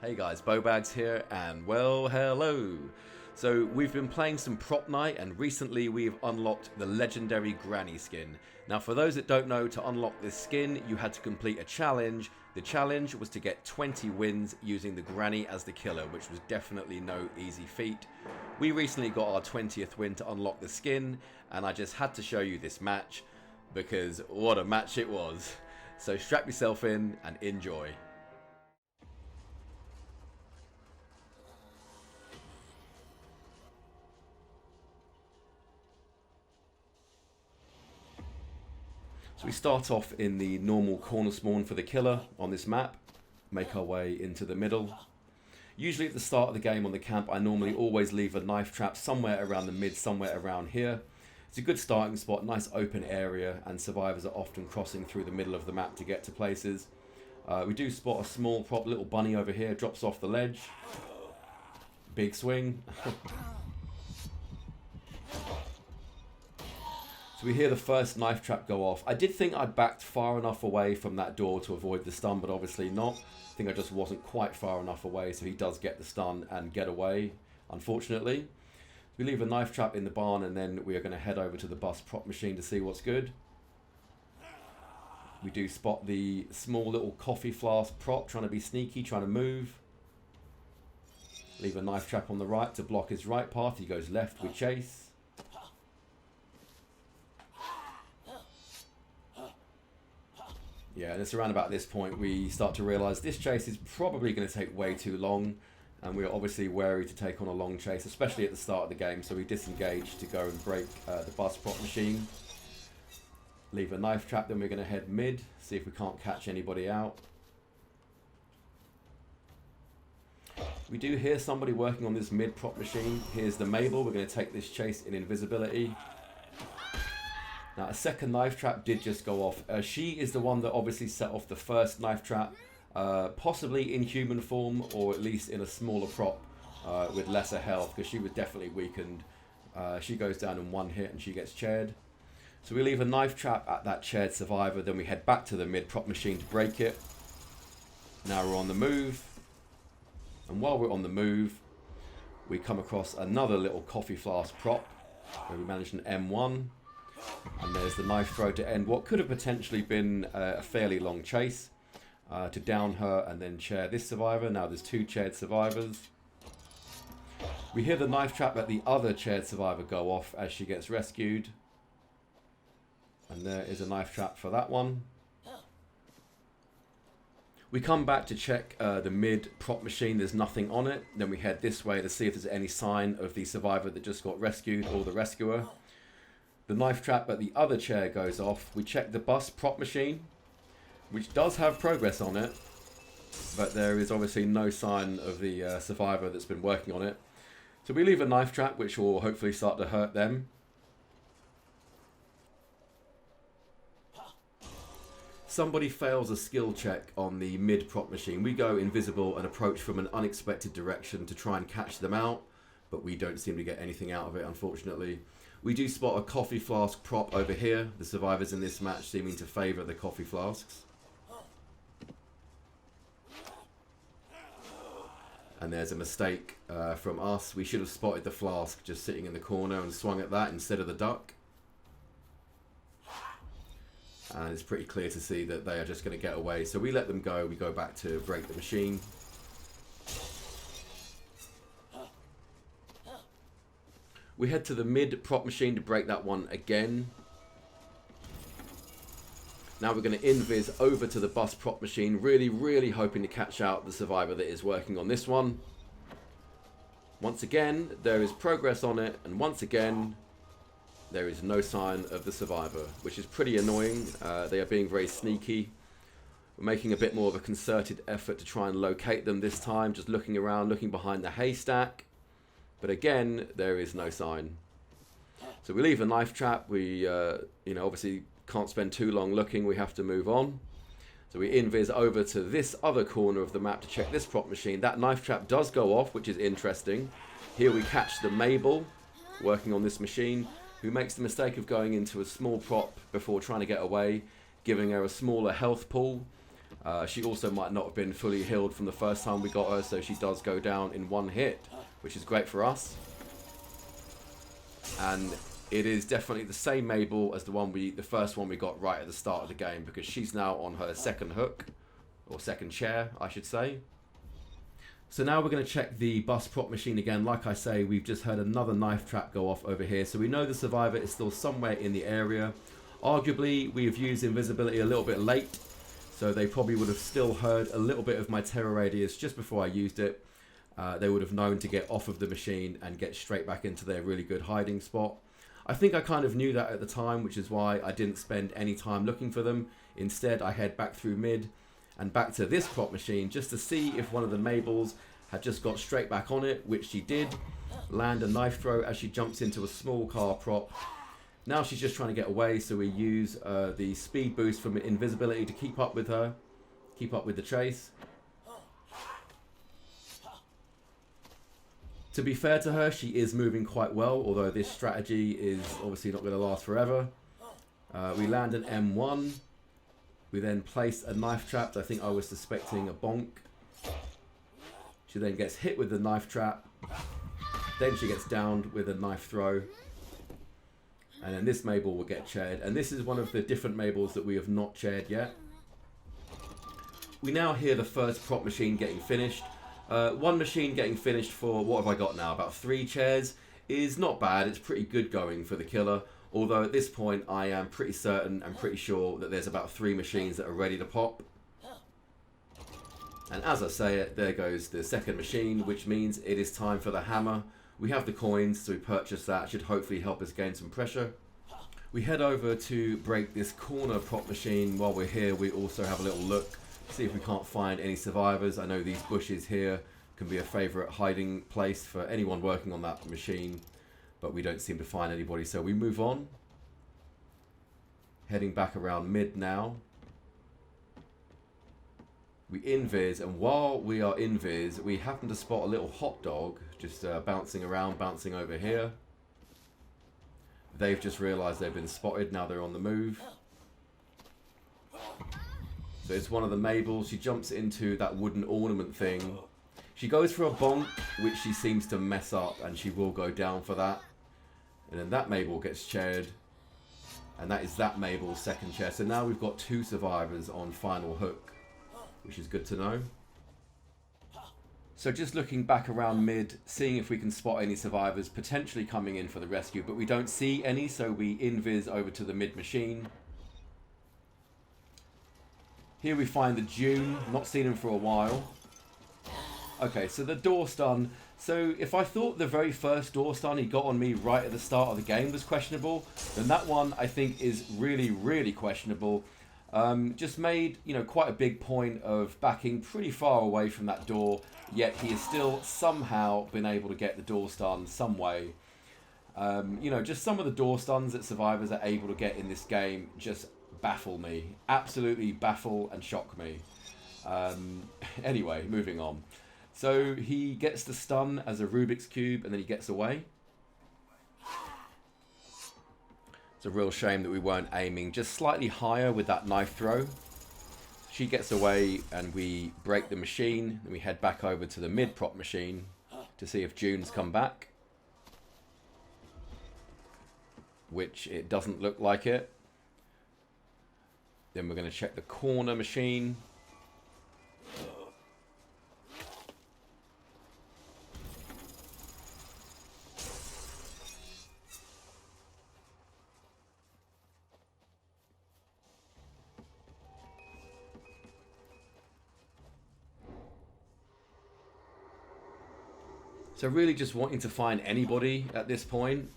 Hey guys, Bobags here, and well, hello! So, we've been playing some Propnight, and recently we've unlocked the legendary Granny skin. Now, for those that don't know, to unlock this skin, you had to complete a challenge. The challenge was to get 20 wins using the Granny as the killer, which was definitely no easy feat. We recently got our 20th win to unlock the skin, and I just had to show you this match, because what a match it was. So strap yourself in and enjoy. So we start off in the normal corner spawn for the killer on this map, make our way into the middle. Usually at the start of the game on the camp, I normally always leave a knife trap somewhere around the mid, somewhere around here. It's a good starting spot, nice open area, and survivors are often crossing through the middle of the map to get to places. We do spot a small prop, little bunny over here, drops off the ledge. Big swing. So we hear the first knife trap go off. I did think I'd backed far enough away from that door to avoid the stun, but obviously not. I think I just wasn't quite far enough away, so he does get the stun and get away, unfortunately. We leave a knife trap in the barn, and then we are going to head over to the bus prop machine to see what's good. We do spot the small little coffee flask prop trying to be sneaky, trying to move. Leave a knife trap on the right to block his right path. He goes left, we chase. Yeah, and it's around about this point we start to realise this chase is probably going to take way too long, and we're obviously wary to take on a long chase, especially at the start of the game, so we disengage to go and break the bus prop machine. Leave a knife trap, then we're going to head mid, see if we can't catch anybody out. We do hear somebody working on this mid prop machine. Here's the Mabel, we're going to take this chase in invisibility. Now, a second knife trap did just go off. She is the one that obviously set off the first knife trap, possibly in human form, or at least in a smaller prop with lesser health, because she was definitely weakened. She goes down in one hit and she gets chaired. So we leave a knife trap at that chaired survivor, then we head back to the mid prop machine to break it. Now we're on the move, and while we're on the move, we come across another little coffee flask prop, where we managed an M1. And there's the knife throw to end what could have potentially been a fairly long chase, to down her and then chair this survivor. Now there's two chaired survivors. We hear the knife trap at the other chaired survivor go off as she gets rescued. And there is a knife trap for that one. We come back to check the mid prop machine. There's nothing on it. Then we head this way to see if there's any sign of the survivor that just got rescued or the rescuer. The knife trap at the other chair goes off. We check the bus prop machine, which does have progress on it, but there is obviously no sign of the survivor that's been working on it. So we leave a knife trap, which will hopefully start to hurt them. Somebody fails a skill check on the mid prop machine. We go invisible and approach from an unexpected direction to try and catch them out, but we don't seem to get anything out of it, unfortunately. We do spot a coffee flask prop over here. The survivors in this match seeming to favour the coffee flasks. And there's a mistake from us. We should have spotted the flask just sitting in the corner and swung at that instead of the duck. And it's pretty clear to see that they are just going to get away. So we let them go. We go back to break the machine. We head to the mid prop machine to break that one again. Now we're going to invis over to the bus prop machine, really hoping to catch out the survivor that is working on this one. Once again, there is progress on it, and once again, there is no sign of the survivor, which is pretty annoying. They are being very sneaky. We're making a bit more of a concerted effort to try and locate them this time, just looking around, looking behind the haystack. But again, there is no sign. So we leave a knife trap. We, obviously can't spend too long looking. We have to move on. So we invis over to this other corner of the map to check this prop machine. That knife trap does go off, which is interesting. Here we catch the Mabel working on this machine, who makes the mistake of going into a small prop before trying to get away, giving her a smaller health pool. She also might not have been fully healed from the first time we got her, so she does go down in one hit, which is great for us. And it is definitely the same Mabel as the first one we got right at the start of the game, because she's now on her second hook, or second chair, I should say. So now we're going to check the bus prop machine again. Like I say, we've just heard another knife trap go off over here, so we know the survivor is still somewhere in the area. Arguably, we have used invisibility a little bit late, so they probably would have still heard a little bit of my terror radius just before I used it. They would have known to get off of the machine and get straight back into their really good hiding spot. I think I kind of knew that at the time, which is why I didn't spend any time looking for them. Instead, I head back through mid and back to this prop machine just to see if one of the Mabels had just got straight back on it, which she did. Land a knife throw as she jumps into a small car prop. Now she's just trying to get away, so we use the speed boost from invisibility to keep up with her, keep up with the chase. To be fair to her, she is moving quite well, although this strategy is obviously not going to last forever. We land an M1. We then place a knife trap. I think I was suspecting a bonk. She then gets hit with the knife trap. Then she gets downed with a knife throw. And then this Mabel will get chaired. And this is one of the different Mabels that we have not chaired yet. We now hear the first prop machine getting finished. One machine getting finished for, what have I got now, about 3 chairs is not bad. It's pretty good going for the killer. Although at this point I am pretty certain and pretty sure that there's about 3 machines that are ready to pop. And as I say it, there goes the second machine, which means it is time for the hammer. We have the coins, so we purchase that. Should hopefully help us gain some pressure. We head over to break this corner prop machine. While we're here, we also have a little look, see if we can't find any survivors. I know these bushes here can be a favourite hiding place for anyone working on that machine, but we don't seem to find anybody, so we move on. Heading back around mid now. We invis, and while we are invis, we happen to spot a little hot dog just bouncing around, bouncing over here. They've just realised they've been spotted, now they're on the move. So it's one of the Mabels. She jumps into that wooden ornament thing. She goes for a bonk, which she seems to mess up, and she will go down for that. And then that Mabel gets chaired. And that is that Mabel's second chair. So now we've got 2 survivors on final hook, which is good to know. So just looking back around mid, seeing if we can spot any survivors potentially coming in for the rescue, but we don't see any, so we invis over to the mid machine. Here we find the June, not seen him for a while. Okay, so the door stun. So if I thought the very first door stun he got on me right at the start of the game was questionable, then that one I think is really, really questionable. Just made, you know, quite a big point of backing pretty far away from that door, yet he has still somehow been able to get the door stun some way. You know, just some of the door stuns that survivors are able to get in this game just baffle me. Absolutely baffle and shock me. Anyway, moving on. So he gets the stun as a Rubik's Cube and then he gets away. It's a real shame that we weren't aiming just slightly higher with that knife throw. She gets away and we break the machine. Then we head back over to the mid prop machine to see if June's come back. Which it doesn't look like it. Then we're going to check the corner machine. So really just wanting to find anybody at this point.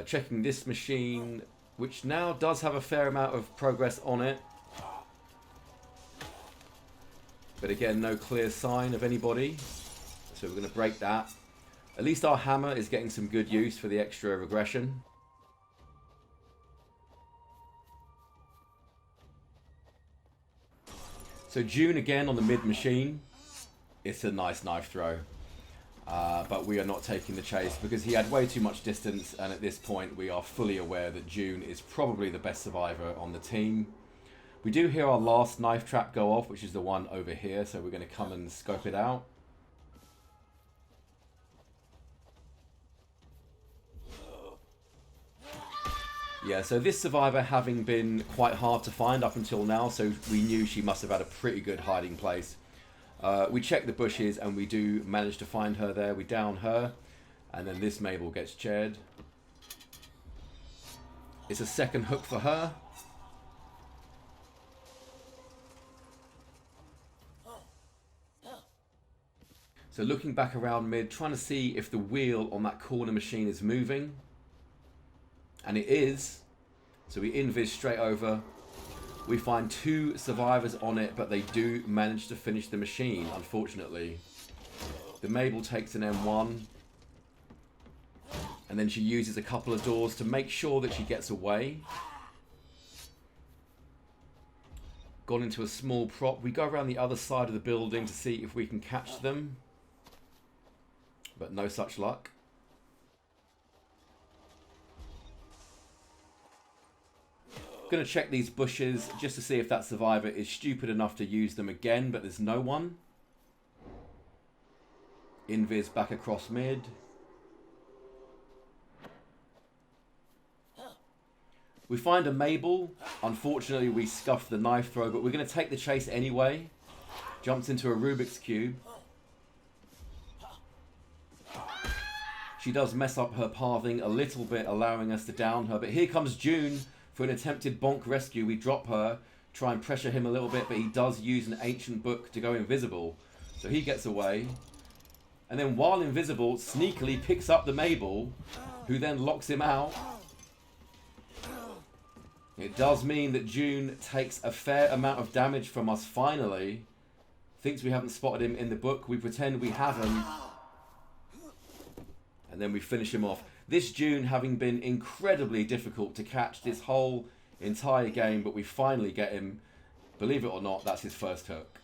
Checking this machine, which now does have a fair amount of progress on it. But again, no clear sign of anybody. So we're going to break that. At least our hammer is getting some good use for the extra regression. So June again on the mid machine. It's a nice knife throw. But we are not taking the chase because he had way too much distance, and at this point we are fully aware that June is probably the best survivor on the team. We do hear our last knife trap go off, which is the one over here, so we're going to come and scope it out. Yeah, so this survivor having been quite hard to find up until now, so we knew she must have had a pretty good hiding place. We check the bushes and we do manage to find her there. We down her, and then this Mabel gets chaired. It's a second hook for her. So looking back around mid, trying to see if the wheel on that corner machine is moving. And it is. So we invis straight over. We find 2 survivors on it, but they do manage to finish the machine, unfortunately. The Mabel takes an M1. And then she uses a couple of doors to make sure that she gets away. Gone into a small prop. We go around the other side of the building to see if we can catch them. But no such luck. Going to check these bushes just to see if that survivor is stupid enough to use them again, but there's no one. Invis back across mid. We find a Mabel. Unfortunately, we scuffed the knife throw, but we're going to take the chase anyway. Jumps into a Rubik's Cube. She does mess up her pathing a little bit, allowing us to down her. But here comes June for an attempted bonk rescue. We drop her, try and pressure him a little bit, but he does use an ancient book to go invisible. So he gets away. And then while invisible, sneakily picks up the Mabel, who then locks him out. It does mean that June takes a fair amount of damage from us finally. Thinks we haven't spotted him in the book. We pretend we haven't. And then we finish him off. This June having been incredibly difficult to catch this whole entire game, but we finally get him. Believe it or not, that's his first hook.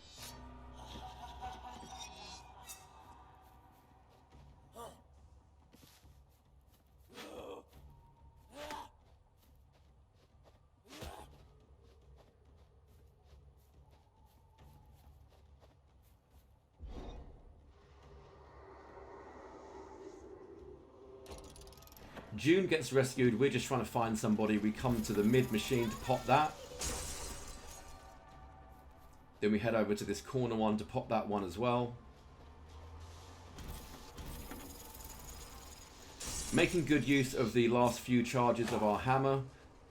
June gets rescued. We're just trying to find somebody. We come to the mid machine to pop that. Then we head over to this corner one to pop that one as well. Making good use of the last few charges of our hammer.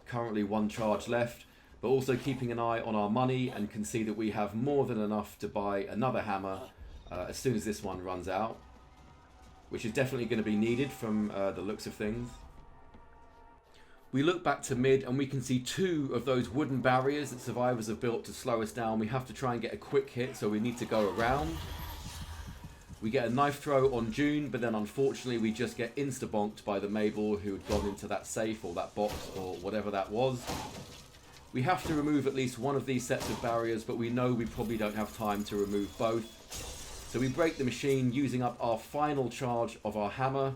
Currently 1 charge left. But also keeping an eye on our money, and can see that we have more than enough to buy another hammer as soon as this one runs out. Which is definitely going to be needed from the looks of things. We look back to mid and we can see 2 of those wooden barriers that survivors have built to slow us down. We have to try and get a quick hit, so we need to go around. We get a knife throw on June, but then unfortunately we just get insta-bonked by the Mabel who had gone into that safe or that box or whatever that was. We have to remove at least one of these sets of barriers, but we know we probably don't have time to remove both. So we break the machine using up our final charge of our hammer,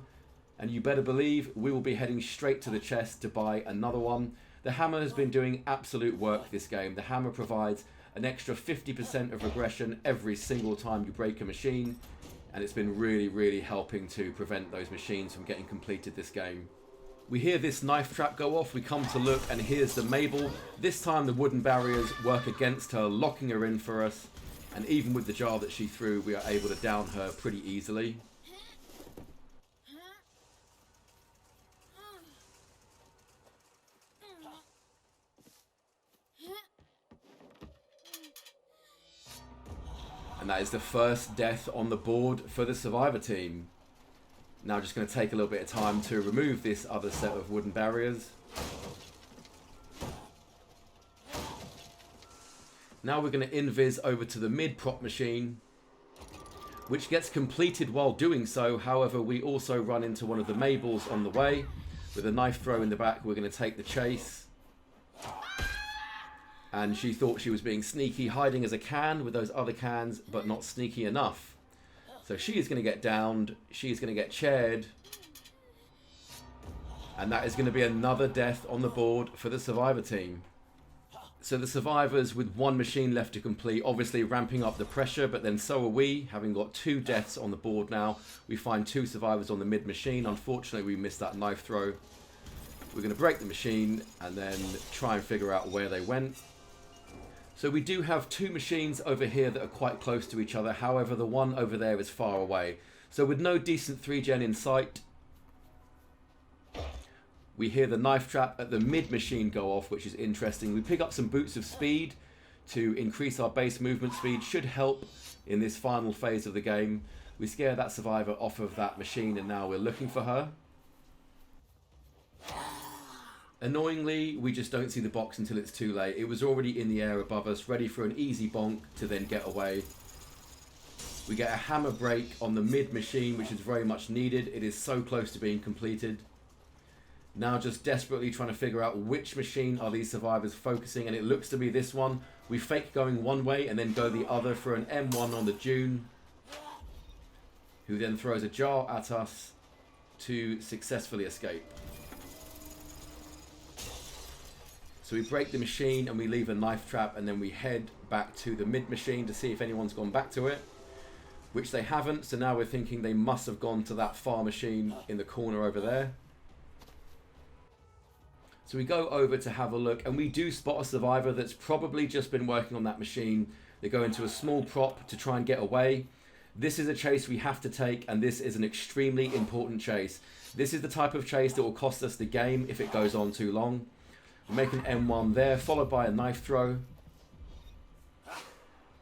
and you better believe we will be heading straight to the chest to buy another one. The hammer has been doing absolute work this game. The hammer provides an extra 50% of regression every single time you break a machine, and it's been really, really helping to prevent those machines from getting completed this game. We hear this knife trap go off, we come to look, and here's the Mabel. This time the wooden barriers work against her, locking her in for us. And even with the jar that she threw, we are able to down her pretty easily. And that is the first death on the board for the survivor team. Now just going to take a little bit of time to remove this other set of wooden barriers. Now we're going to invis over to the mid prop machine, which gets completed while doing so. However, we also run into one of the Mabels on the way. With a knife throw in the back, we're going to take the chase. And she thought she was being sneaky, hiding as a can with those other cans, but not sneaky enough. So she is going to get downed. She is going to get chaired. And that is going to be another death on the board for the survivor team. So the survivors with one machine left to complete, obviously ramping up the pressure, but then so are we, having got 2 deaths on the board now. We find 2 survivors on the mid machine. Unfortunately, we missed that knife throw. We're going to break the machine and then try and figure out where they went. So we do have 2 machines over here that are quite close to each other. However, the one over there is far away. So with no decent 3-gen in sight, we hear the knife trap at the mid machine go off, which is interesting. We pick up some boots of speed to increase our base movement speed. Should help in this final phase of the game. We scare that survivor off of that machine and now we're looking for her. Annoyingly, we just don't see the box until it's too late. It was already in the air above us, ready for an easy bonk to then get away. We get a hammer break on the mid machine, which is very much needed. It is so close to being completed. Now just desperately trying to figure out which machine are these survivors focusing, and it looks to be this one. We fake going one way and then go the other for an M1 on the June, who then throws a jar at us to successfully escape. So we break the machine and we leave a knife trap, and then we head back to the mid machine to see if anyone's gone back to it, which they haven't. So now we're thinking they must have gone to that far machine in the corner over there. So we go over to have a look, and we do spot a survivor that's probably just been working on that machine. They go into a small prop to try and get away. This is a chase we have to take, and this is an extremely important chase. This is the type of chase that will cost us the game if it goes on too long. We make an M1 there, followed by a knife throw.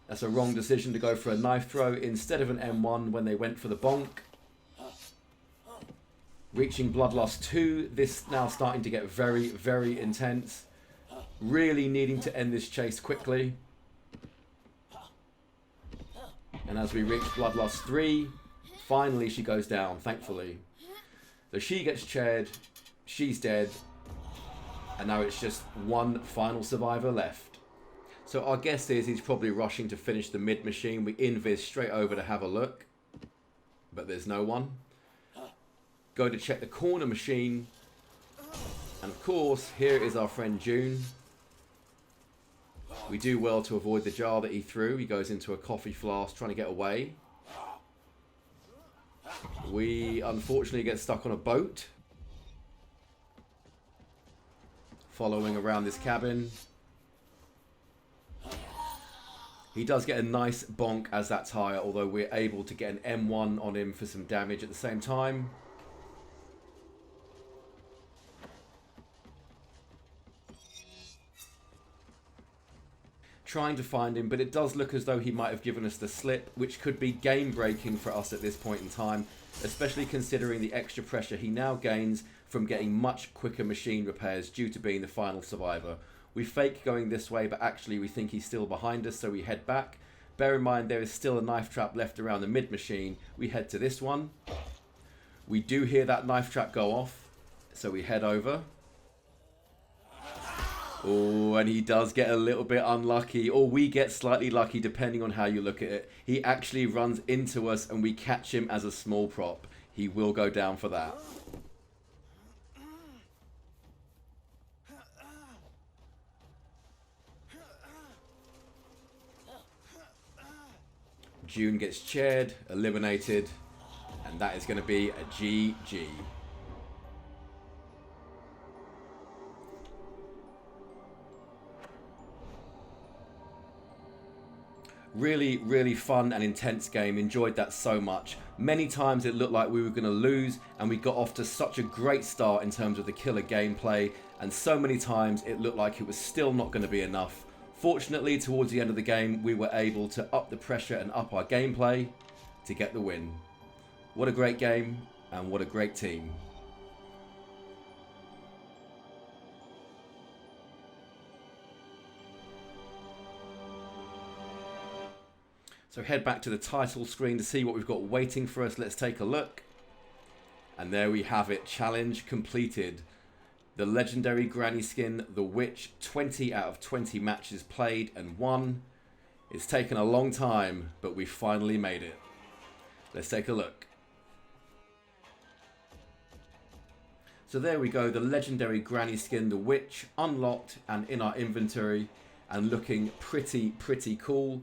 That's a wrong decision to go for a knife throw instead of an M1 when they went for the bonk. Reaching Bloodlust 2, this now starting to get very, very intense. Really needing to end this chase quickly. And as we reach Bloodlust 3, finally she goes down, thankfully. So she gets chaired, she's dead, and now it's just one final survivor left. So our guess is he's probably rushing to finish the mid machine. We invis straight over to have a look, but there's no one. Go to check the corner machine, and of course here is our friend June. We do well to avoid the jar that he threw. He goes into a coffee flask trying to get away. We unfortunately get stuck on a boat following around this cabin. He does get a nice bonk as that's higher, although we're able to get an M1 on him for some damage at the same time. Trying to find him, but it does look as though he might have given us the slip, which could be game breaking for us at this point in time, especially considering the extra pressure he now gains from getting much quicker machine repairs due to being the final survivor. We fake going this way, but actually we think he's still behind us, so we head back. Bear in mind there is still a knife trap left around the mid machine. We head to this one. We do hear that knife trap go off, so we head over. Oh, and he does get a little bit unlucky, or we get slightly lucky depending on how you look at it. He actually runs into us and we catch him as a small prop. He will go down for that. June gets chaired, eliminated, and that is going to be a GG. Really, really fun and intense game. Enjoyed that so much. Many times it looked like we were going to lose, and we got off to such a great start in terms of the killer gameplay, and so many times it looked like it was still not going to be enough. Fortunately, towards the end of the game, we were able to up the pressure and up our gameplay to get the win. What a great game, and what a great team. So head back to the title screen to see what we've got waiting for us. Let's take a look. And there we have it. Challenge completed. The legendary granny skin, The Witch, 20 out of 20 matches played and won. It's taken a long time, but we finally made it. Let's take a look. So there we go, the legendary granny skin, The Witch, unlocked and in our inventory. and looking pretty cool.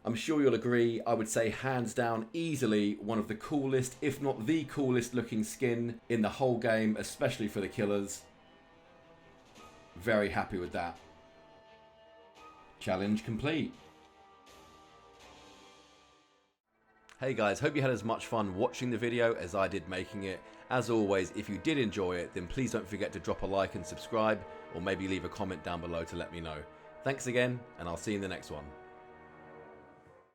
I'm sure you'll agree, I would say hands down easily one of the coolest, if not the coolest looking skin in the whole game, especially for the killers. Very happy with that. Challenge complete. Hey guys, hope you had as much fun watching the video as I did making it. As always, if you did enjoy it, then please don't forget to drop a like and subscribe, or maybe leave a comment down below to let me know. Thanks again, and I'll see you in the next one.